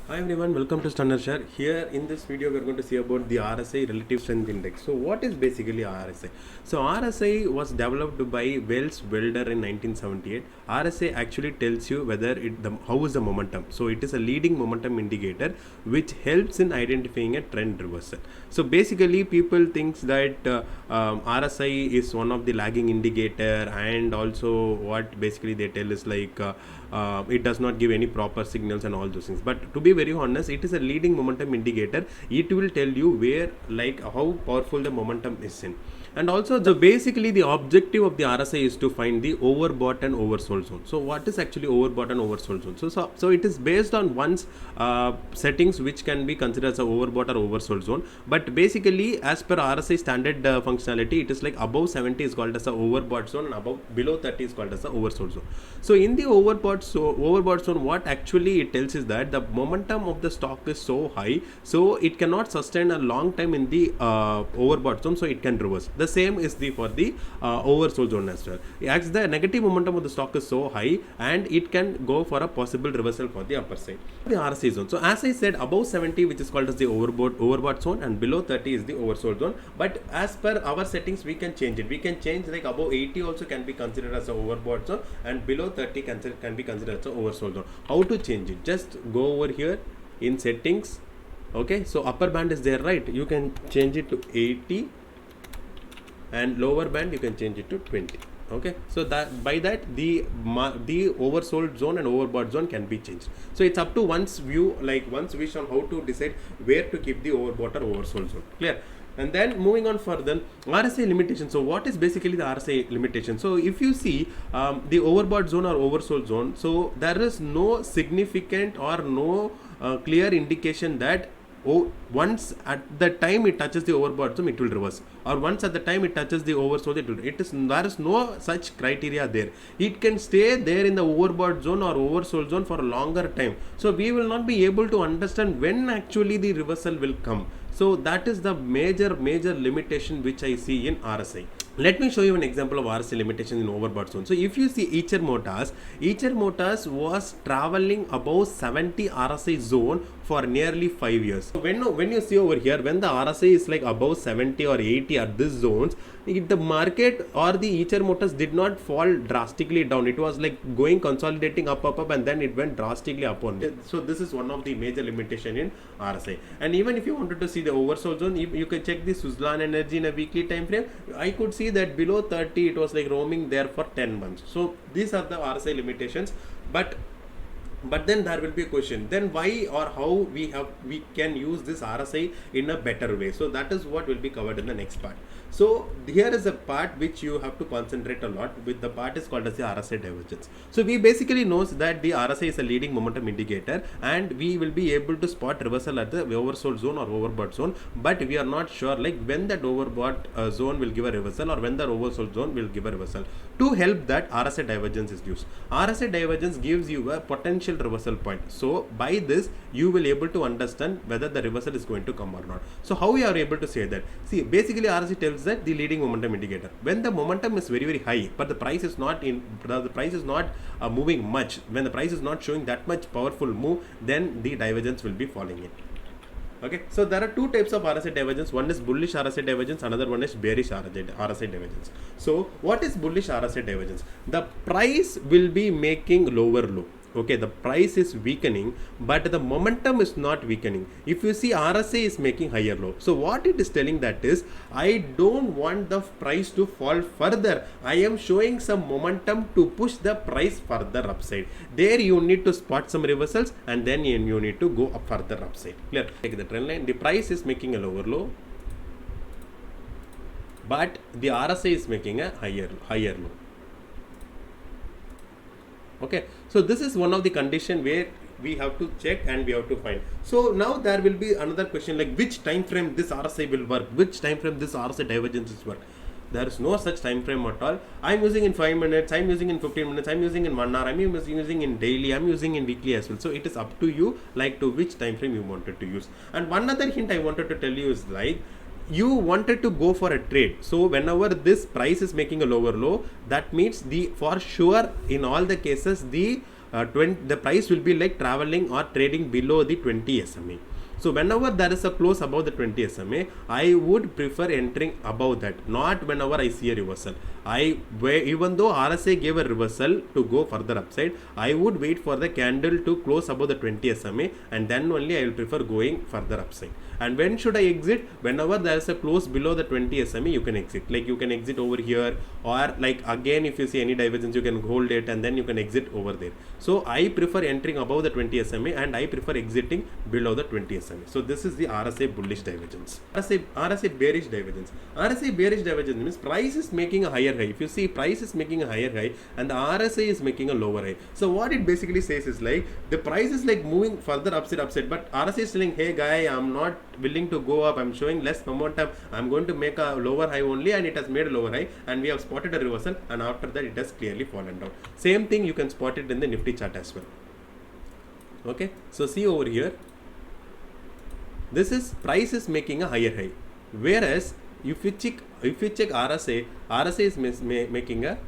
Hi everyone, welcome to Standard Share. Here in this video, we are going to see about the RSI Relative Strength Index. So, what is basically RSI? So, RSI was developed by Wells Welder in 1978. RSI actually tells you whether how is the momentum. So, it is a leading momentum indicator which helps in identifying a trend reversal. So, basically, people thinks that RSI is one of the lagging indicator, and also what basically they tell is like it does not give any proper signals and all those things. But to be very honest, it is a leading momentum indicator. It will tell you where, like, how powerful the momentum is in. And also, basically the objective of the RSI is to find the overbought and oversold zone. So what is actually overbought and oversold zone? So it is based on one's settings which can be considered as a overbought or oversold zone. But basically, as per RSI standard functionality, it is like above 70 is called as a overbought zone, and below 30 is called as a oversold zone. So in the overbought zone, what actually it tells is that the momentum of the stock is so high, so it cannot sustain a long time in the overbought zone, so it can reverse. The same is for the oversold zone as well. As the negative momentum of the stock is so high, and it can go for a possible reversal for the upper side. The RSI zone. So as I said, above 70, which is called as the overbought zone, and below 30 is the oversold zone. But as per our settings, we can change it. We can change, like, above 80 also can be considered as a overbought zone, and below 30 can be considered as a oversold zone. How to change it? Just go over here in settings. Okay, so upper band is there, right? You can change it to 80, and lower band you can change it to 20. Okay, so that by that the oversold zone and overbought zone can be changed. So it's up to one's view, like one's wish on how to decide where to keep the overbought or oversold zone. Clear? And then moving on further, RSI limitation. So what is basically the RSI limitation? So if you see the overbought zone or oversold zone, so there is no significant or no clear indication that once at the time it touches the overbought zone, it will reverse, or once at the time it touches the oversold, there is no such criteria there. It can stay there in the overbought zone or oversold zone for a longer time. So we will not be able to understand when actually the reversal will come. So that is the major limitation which I see in RSI. Let me show you an example of RSI limitation in overbought zone. So if you see Eicher Motors was traveling above 70 RSI zone for nearly 5 years. So when you see over here, when the RSI is like above 70 or 80 at these zones, the market or the Eicher Motors did not fall drastically down. It was like going consolidating up, and then it went drastically up on it. So this is one of the major limitation in RSI. And even if you wanted to see the oversold zone, you can check the Suzlon Energy in a weekly time frame. I could see that below 30 it was like roaming there for 10 months. So these are the RSI limitations. But then there will be a question, then why or how we can use this RSI in a better way. So that is what will be covered in the next part. So here is a part which you have to concentrate a lot with. The part is called as the RSI divergence. So we basically knows that the RSI is a leading momentum indicator, and we will be able to spot reversal at the oversold zone or overbought zone, but we are not sure like when that overbought zone will give a reversal or when the oversold zone will give a reversal. To help that, RSI divergence is used. RSI divergence gives you a potential reversal point. So by this you will able to understand whether the reversal is going to come or not. So how we are able to say that? See, basically RSI tells that the leading momentum indicator, when the momentum is very high but the price is not moving much, when the price is not showing that much powerful move, then the divergence will be falling in. Okay, so there are two types of RSI divergence. One is bullish RSI divergence, another one is bearish RSI divergence. So what is bullish RSI divergence? The price will be making lower low. Okay, the price is weakening, but the momentum is not weakening. If you see, RSI is making higher low. So what it is telling that is, I don't want the price to fall further. I am showing some momentum to push the price further upside. There you need to spot some reversals, and then you need to go up further upside. Clear? Take the trend line. The price is making a lower low, but the RSI is making a higher low. Okay, so this is one of the condition where we have to check and we have to find. So now there will be another question, like which time frame this RSI will work, which time frame this RSI divergence will work. There is no such time frame at all. I'm using in 5 minutes, I'm using in 15 minutes, I'm using in 1 hour, I'm using in daily, I'm using in weekly as well. So it is up to you, like to which time frame you wanted to use. And one other hint I wanted to tell you is, like, you wanted to go for a trade. So whenever this price is making a lower low, that means for sure in all the cases the the price will be like traveling or trading below the 20 SMA. So whenever there is a close above the 20 SMA, I would prefer entering above that, not whenever I see a reversal. Even though RSI gave a reversal to go further upside, I would wait for the candle to close above the 20 SMA, and then only I will prefer going further upside. And when should I exit? Whenever there is a close below the 20 SMA, you can exit. Like you can exit over here, or like again if you see any divergence, you can hold it and then you can exit over there. So I prefer entering above the 20 SMA and I prefer exiting below the 20 SMA. So this is the RSI bullish divergence. RSI bearish divergence. RSI bearish divergence means price is making a higher high. If you see price is making a higher high and the RSI is making a lower high. So what it basically says is like the price is like moving further upside, but RSI is telling, hey guy, I'm not willing to go up, I'm showing less momentum, I'm going to make a lower high only, and it has made a lower high, and we have spotted a reversal, and after that it has clearly fallen down. Same thing you can spot it in the Nifty chart as well. Okay, so see over here, this is price is making a higher high, whereas if you check RSI is making a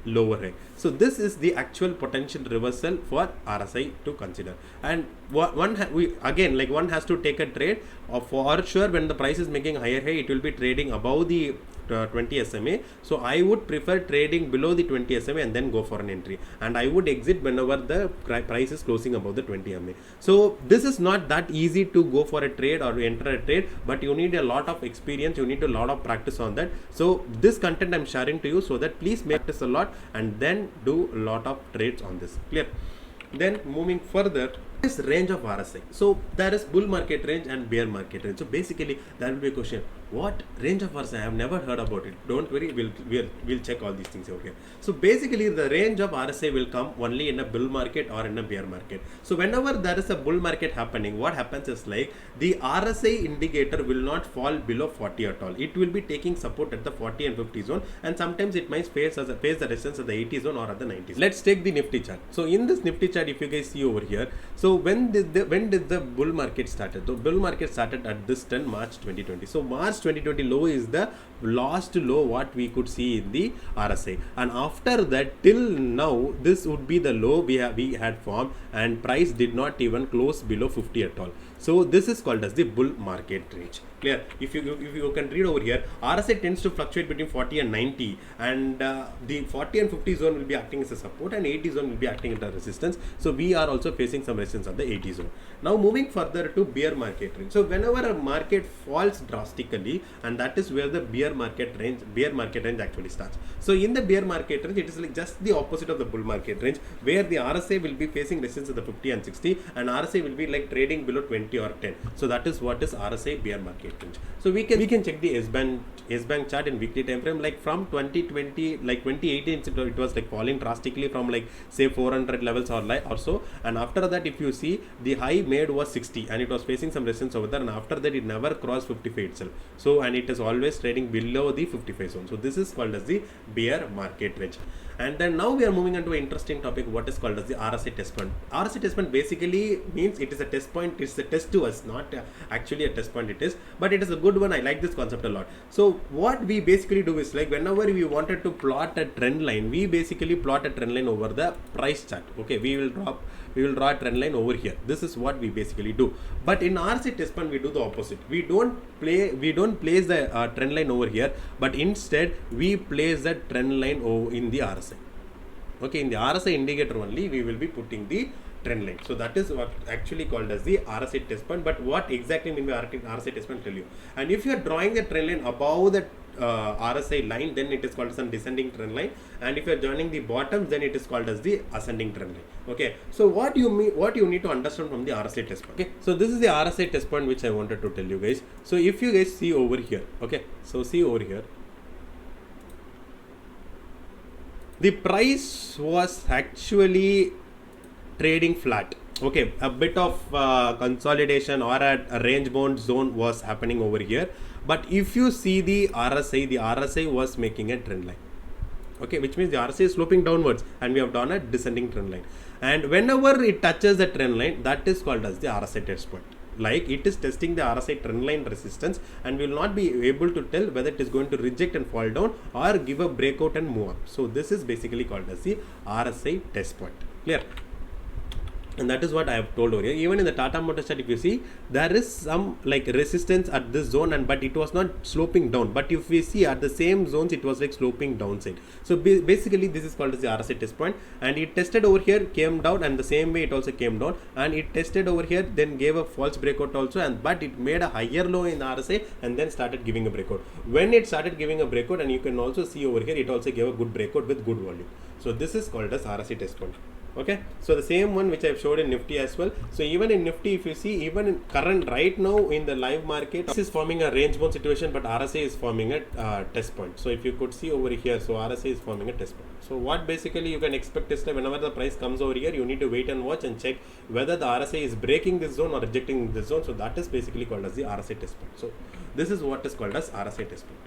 lower high. So this is the actual potential reversal for RSI to consider. And one has to take a trade for sure. When the price is making higher high, it will be trading above the 20 SMA. So I would prefer trading below the 20 SMA and then go for an entry, and I would exit whenever the price is closing above the 20 SMA. So this is not that easy to go for a trade or enter a trade, but you need a lot of experience, you need a lot of practice on that. So this content I'm sharing to you so that please practice a lot and then do a lot of trades on this. Clear? Then moving further, this range of RSI. So there is bull market range and bear market range. So basically there will be a question, what range of RSI? I have never heard about it. Don't worry, we'll check all these things over here. So basically the range of RSI will come only in a bull market or in a bear market. So whenever there is a bull market happening, what happens is like the RSI indicator will not fall below 40 at all. It will be taking support at the 40 and 50 zone, and sometimes it might face the resistance at the 80 zone or at the 90 zone. Let's take the Nifty chart. So in this Nifty chart, if you guys see over here, so when did the bull market started? The bull market started at this 10 March 2020. So March 2020 low is the last low what we could see in the RSI, and after that till now this would be the low we had formed, and price did not even close below 50 at all. So this is called as the bull market range. Clear? If you can read over here, RSI tends to fluctuate between 40 and 90, and the 40 and 50 zone will be acting as a support, and 80 zone will be acting as a resistance. So we are also facing some resistance at the 80 zone. Now moving further to bear market range. So whenever a market falls drastically, and that is where the bear market range actually starts. So in the bear market range, it is like just the opposite of the bull market range, where the RSI will be facing resistance at the 50 and 60, and RSI will be like trading below 20 or 10. So that is what is RSI bear market range. So we can check the S-Bank chart in weekly time frame. Like from 2020, like 2018, it was like falling drastically from like say 400 levels or so, and after that if you see, the high made was 60 and it was facing some resistance over there, and after that it never crossed 55 itself. So and it is always trading below the 55 zone. So this is called as the bear market range. And then now we are moving on to an interesting topic, what is called as the RSI test point. RSI test point basically means it is a test point. It's a test to us, not actually a test point it is, but it is a good one. I like this concept a lot. So what we basically do is like whenever we wanted to plot a trend line, we basically plot a trend line over the price chart. Okay, we will draw a trend line over here. This is what we basically do. But in RSI test point, we do the opposite. We don't place the trend line over here, but instead we place the trend line in the RSI. Okay, in the RSI indicator only we will be putting the trend line. So that is what actually called as the RSI test point. But what exactly mean by RSI test point, I'll tell you. And if you are drawing the trend line above the RSI line, then it is called as a descending trend line, and if you are joining the bottom, then it is called as the ascending trend line. Okay, so what you need to understand from the RSI test point. Okay, so this is the RSI test point which I wanted to tell you guys. So if you guys see over here, okay, so see over here, the price was actually trading flat. Okay, a bit of consolidation or a range bound zone was happening over here, but if you see the RSI was making a trend line. Okay, which means the RSI is sloping downwards and we have done a descending trend line, and whenever it touches the trend line, that is called as the RSI test point. Like it is testing the RSI trend line resistance, and we will not be able to tell whether it is going to reject and fall down or give a breakout and move up. So this is basically called as the RSI test point. Clear? and that is what I have told over here. Even in the Tata Motors chart, if you see, there is some like resistance at this zone, and but it was not sloping down. But if we see at the same zones, it was like sloping downside. So basically, this is called as the RSI test point, and it tested over here, came down, and the same way it also came down, and it tested over here, then gave a false breakout also, and but it made a higher low in the RSI, and then started giving a breakout. When it started giving a breakout, and you can also see over here, it also gave a good breakout with good volume. So this is called as RSI test point. Okay, so the same one which I've showed in Nifty as well. So even in Nifty, if you see, even in current right now in the live market, this is forming a range bound situation, but RSI is forming a test point. So if you could see over here, so RSI is forming a test point. So what basically you can expect is that whenever the price comes over here, you need to wait and watch and check whether the RSI is breaking this zone or rejecting this zone. So that is basically called as the RSI test point. So this is what is called as RSI test point.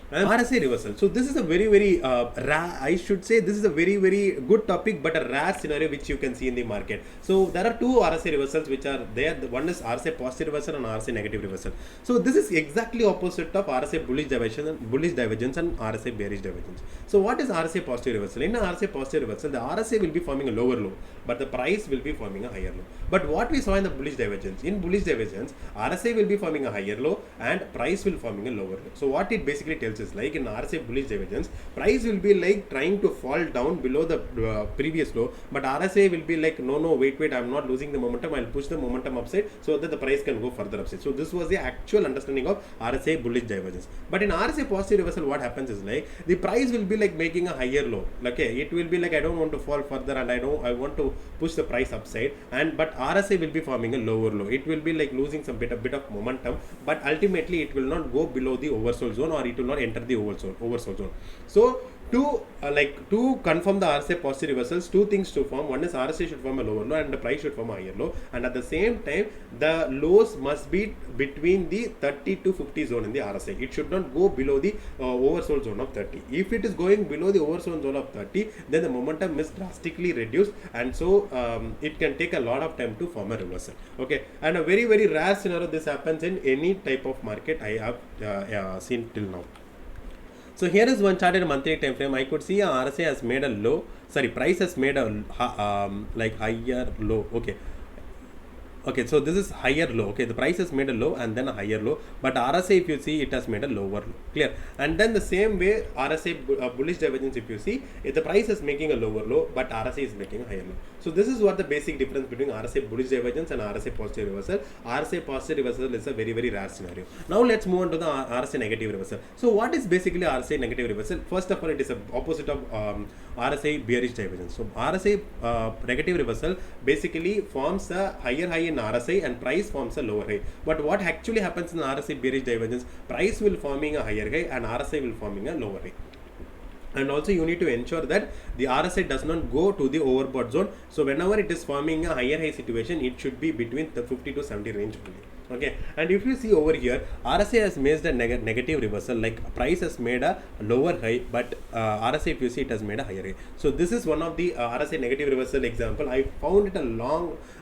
And RSI reversal. So this is a very rare, I should say this is a very good topic, but a rare scenario which you can see in the market. So there are two RSI reversals which are there. One is RSI positive reversal and RSI negative reversal. So this is exactly opposite of RSI bullish divergence and RSI bearish divergence. So what is RSI positive reversal? In a RSI positive reversal, the RSI will be forming a lower low, but the price will be forming a higher low. But what we saw in the bullish divergence, RSI will be forming a higher low and price will forming a lower low. So what it basically tells is like in RSI bullish divergence, price will be like trying to fall down below the previous low, but RSI will be like no wait, I'm not losing the momentum, I'll push the momentum upside so that the price can go further upside. So this was the actual understanding of RSI bullish divergence. But in RSI positive reversal, what happens is like the price will be like making a higher low. Okay, it will be like I don't want to fall further and I want to push the price upside, and but RSI will be forming a lower low. It will be like losing some bit of momentum, but ultimately it will not go below the oversold zone, or it will not enter the oversold zone. So to confirm the RSI positive reversals, two things to form. One is RSI should form a lower low and the price should form a higher low, and at the same time the lows must be between the 30 to 50 zone in the RSI. It should not go below the oversold zone of 30. If it is going below the oversold zone of 30, then the momentum is drastically reduced, and so it can take a lot of time to form a reversal. Okay, and a very rare scenario this happens in any type of market I have seen till now. So here is one chart in a monthly time frame. I could see a RSI has made a low. Sorry, price has made a higher low. Okay, so this is higher low. Okay, the price has made a low and then a higher low, but RSI, if you see, it has made a lower low. Clear? And then the same way RSI bullish divergence, if you see, if the price is making a lower low, but RSI is making a higher low. So this is what the basic difference between RSI bullish divergence and RSI positive reversal. RSI positive reversal is a very rare scenario. Now let's move on to the RSI negative reversal. So what is basically RSI negative reversal? First of all, it is the opposite of RSI bearish divergence. So RSI negative reversal basically forms a higher high in RSI and price forms a lower high. But what actually happens in RSI bearish divergence? Price will forming a higher high and RSI will forming a lower high. And also you need to ensure that the RSI does not go to the overbought zone. So whenever it is forming a higher high situation, it should be between the 50 to 70 range only. Okay, and if you see over here, RSI has made a negative reversal, like price has made a lower high, but RSI, if you see, it has made a higher high. So this is one of the RSI negative reversal example. I found it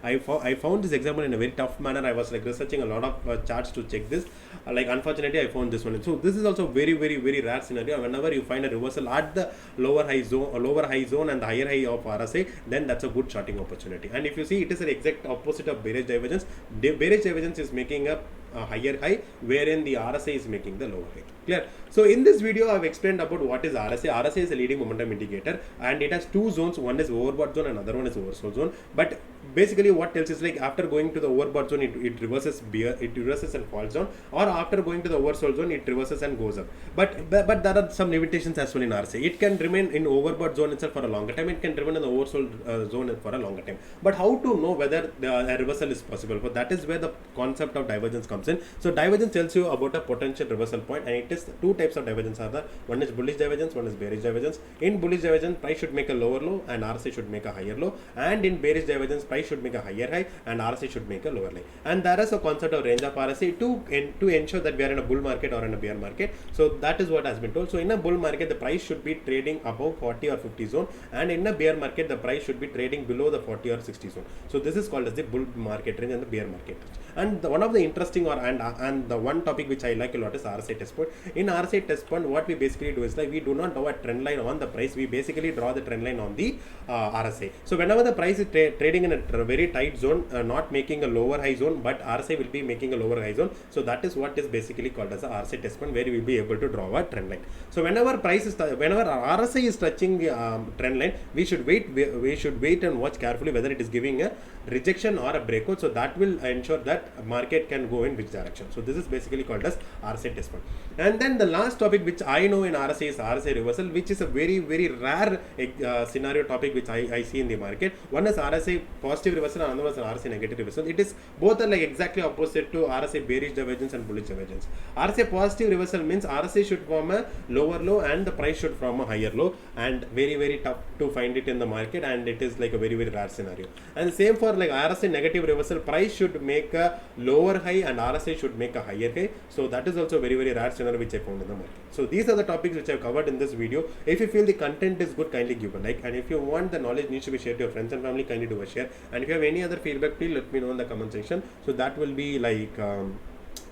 I found this example in a very tough manner. I was like researching a lot of charts to check this. Like unfortunately, I found this one. So this is also very rare scenario. Whenever you find a reversal at the lower high zone and the higher high of RSI, then that's a good shorting opportunity. And if you see, it is an exact opposite of bearish divergence. Bearish divergence is making up a higher high, wherein the RSI is making the lower high. Clear? So in this video, I've explained about what is RSI. RSI is a leading momentum indicator, and it has two zones. One is overbought zone and another one is oversold zone. But basically what tells is like after going to the overbought zone, it reverses and falls down, or after going to the oversold zone, it reverses and goes up. But there are some limitations as well in RSI. It can remain in overbought zone itself for a longer time. It can remain in the oversold zone for a longer time. But how to know whether a reversal is possible? For that is where the concept of divergence comes in. So divergence tells you about a potential reversal point, and it is two types of divergence are there. One is bullish divergence, one is bearish divergence. In bullish divergence, price should make a lower low and RSI should make a higher low, and in bearish divergence, price should make a higher high and RSI should make a lower high. And there is a concept of range of RSI to ensure that we are in a bull market or in a bear market. So that is what has been told. So in a bull market, the price should be trading above 40 or 50 zone, and in a bear market, the price should be trading below the 40 or 60 zone. So this is called as the bull market range and the bear market range. And one of the interesting and the one topic which I like a lot is RSI test point. In RSI test point, what we basically do is like we do not draw a trend line on the price. We basically draw the trend line on the RSI. So whenever the price is trading in a very tight zone, not making a lower high zone, but RSI will be making a lower high zone. So that is what is basically called as a RSI test point, where we will be able to draw a trend line. So whenever whenever RSI is touching the trend line, we should wait and watch carefully whether it is giving a rejection or a breakout. So that will ensure that market can go in which direction. So this is basically called as RSI test point. And then the last topic which I know in RSI is RSI reversal, which is a very rare scenario topic which I see in the market. One is RSI positive reversal and another is RSI negative reversal. It is both are like exactly opposite to RSI bearish divergence and bullish divergence. RSI positive reversal means RSI should form a lower low and the price should form a higher low, and very tough to find it in the market, and it is like a very rare scenario. And the same for like RSI negative reversal, price should make a lower high and RSI should make a higher high. So that is also very rare scenario which I found in the market. So these are the topics which I have covered in this video. If you feel the content is good, kindly give a like, and if you want the knowledge needs to be shared to your friends and family, kindly do a share. And if you have any other feedback, please let me know in the comment section. So that will be like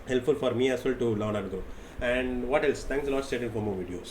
helpful for me as well to learn and grow. And what else? Thanks a lot. Stay tuned for more videos.